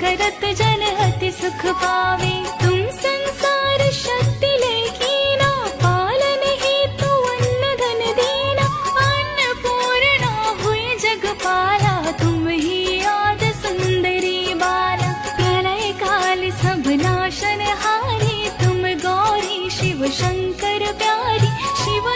करत जन अति सुख पावे। तुम संसार शक्ति लेकीना, पालन हेतु अन्न धन दीना। अन्नपूर्णा हुई जगपाला, तुम ही आद सुंदरी बाला। प्रलय काल सब नाशन हारी, तुम गौरी शिव शंकर प्यारी। शिव